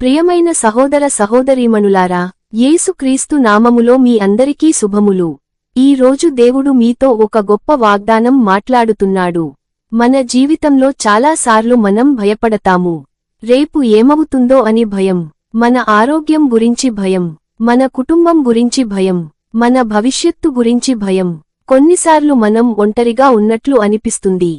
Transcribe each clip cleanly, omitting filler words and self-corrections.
ప్రియమైన సహోదర సహోదరీమణులారా, యేసుక్రీస్తు నామములో మీ అందరికీ శుభములు. ఈ రోజు దేవుడు మీతో ఒక గొప్ప వాగ్దానం మాట్లాడుతున్నాడు. మన జీవితంలో చాలాసార్లు మనం భయపడతాము. రేపు ఏమవుతుందో అని భయం, మన ఆరోగ్యం గురించి భయం, మన కుటుంబం గురించి భయం, మన భవిష్యత్తు గురించి భయం. కొన్నిసార్లు మనం ఒంటరిగా ఉన్నట్లు అనిపిస్తుంది.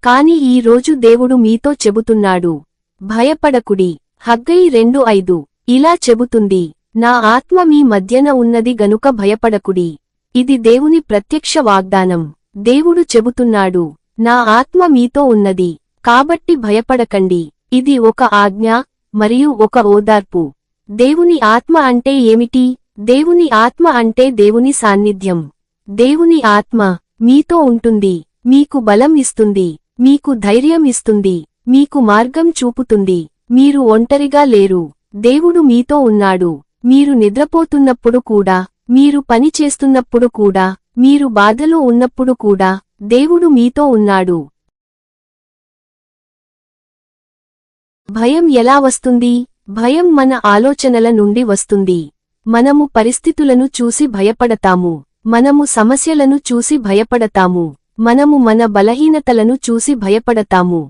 కాని ఈ రోజు దేవుడు మీతో చెబుతున్నాడు, భయపడకుడి. హగ్గయి 2:5 ఇలా చెబుతుంది, నా ఆత్మ మీ మధ్యన ఉన్నది గనుక భయపడకుడి. ఇది దేవుని ప్రత్యక్ష వాగ్దానం. దేవుడు చెబుతున్నాడు, నా ఆత్మ మీతో ఉన్నది, కాబట్టి భయపడకండి. ఇది ఒక ఆజ్ఞ మరియు ఒక ఓదార్పు. దేవుని ఆత్మ అంటే ఏమిటి? దేవుని ఆత్మ అంటే దేవుని సాన్నిధ్యం. దేవుని ఆత్మ మీతో ఉంటుంది, మీకు బలం ఇస్తుంది, మీకు ధైర్యం ఇస్తుంది, మీకు మార్గం చూపుతుంది. మీరు ఒంటరిగా లేరు. దేవుడు మీతో ఉన్నాడు. మీరు నిద్రపోతున్నప్పుడు కూడా, మీరు పని చేస్తున్నప్పుడు కూడా, మీరు బాధలో ఉన్నప్పుడు కూడా దేవుడు మీతో ఉన్నాడు. భయం ఎలా వస్తుంది? భయం మన ఆలోచనల నుండి వస్తుంది. మనము పరిస్థితులను చూసి భయపడతాము. మనము సమస్యలను చూసి భయపడతాము. మనము మన బలహీనతలను చూసి భయపడతాము.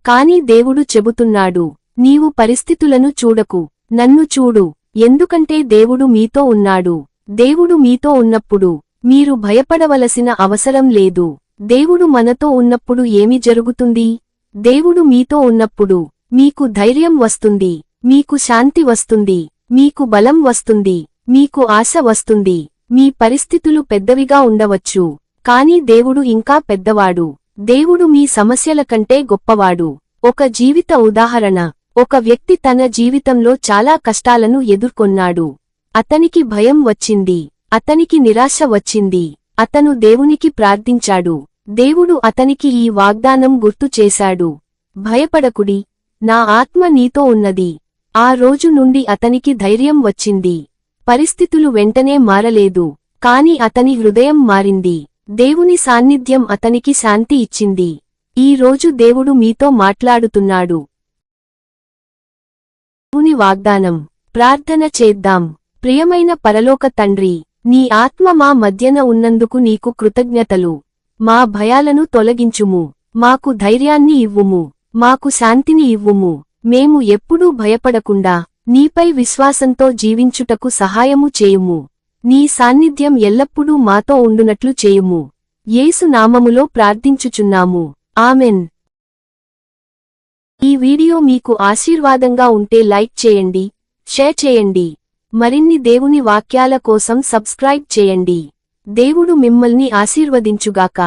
కాని దేవుడు చెబుతున్నాడు, నీవు పరిస్థితులను చూడకు, నన్ను చూడు. ఎందుకంటే దేవుడు మీతో ఉన్నాడు. దేవుడు మీతో ఉన్నప్పుడు మీరు భయపడవలసిన అవసరం లేదు. దేవుడు మనతో ఉన్నప్పుడు ఏమి జరుగుతుంది? దేవుడు మీతో ఉన్నప్పుడు మీకు ధైర్యం వస్తుంది, మీకు శాంతి వస్తుంది, మీకు బలం వస్తుంది, మీకు ఆశ వస్తుంది. మీ పరిస్థితులు పెద్దవిగా ఉండవచ్చు, కాని దేవుడు ఇంకా పెద్దవాడు. దేవుడు మీ సమస్యల కంటే గొప్పవాడు. ఒక జీవిత ఉదాహరణ. ఒక వ్యక్తి తన జీవితంలో చాలా కష్టాలను ఎదుర్కొన్నాడు. అతనికి భయం వచ్చింది, అతనికి నిరాశ వచ్చింది. అతను దేవునికి ప్రార్థించాడు. దేవుడు అతనికి ఈ వాగ్దానం గుర్తు చేశాడు, భయపడకుడి, నా ఆత్మ నీతో ఉన్నది. ఆ రోజు నుండి అతనికి ధైర్యం వచ్చింది. పరిస్థితులు వెంటనే మారలేదు, కాని అతని హృదయం మారింది. దేవుని సాన్నిధ్యం అతనికి శాంతి ఇచ్చింది. ఈ రోజు దేవుడు మీతో మాట్లాడుతున్నాడు. దేవుని వాగ్దానం. ప్రార్థన చేద్దాం. ప్రియమైన పరలోక తండ్రి, నీ ఆత్మ మా మధ్యన ఉన్నందుకు నీకు కృతజ్ఞతలు. మా భయాలను తొలగించుము, మాకు ధైర్యాన్ని ఇవ్వుము, మాకు శాంతిని ఇవ్వుము. మేము ఎప్పుడూ భయపడకుండా నీపై విశ్వాసంతో జీవించుటకు సహాయము చేయుము. నీ సాన్నిధ్యం ఎల్లప్పుడూ మాతో ఉండునట్లు చేయుము. యేసు నామములో ప్రార్థించుచున్నాము. ఆమెన్. ఈ వీడియో మీకు ఆశీర్వాదంగా ఉంటే లైక్ చేయండి, షేర్ చేయండి. మరిన్ని దేవుని వాక్యాల కోసం సబ్స్క్రైబ్ చేయండి. దేవుడు మిమ్మల్ని ఆశీర్వదించుగాక.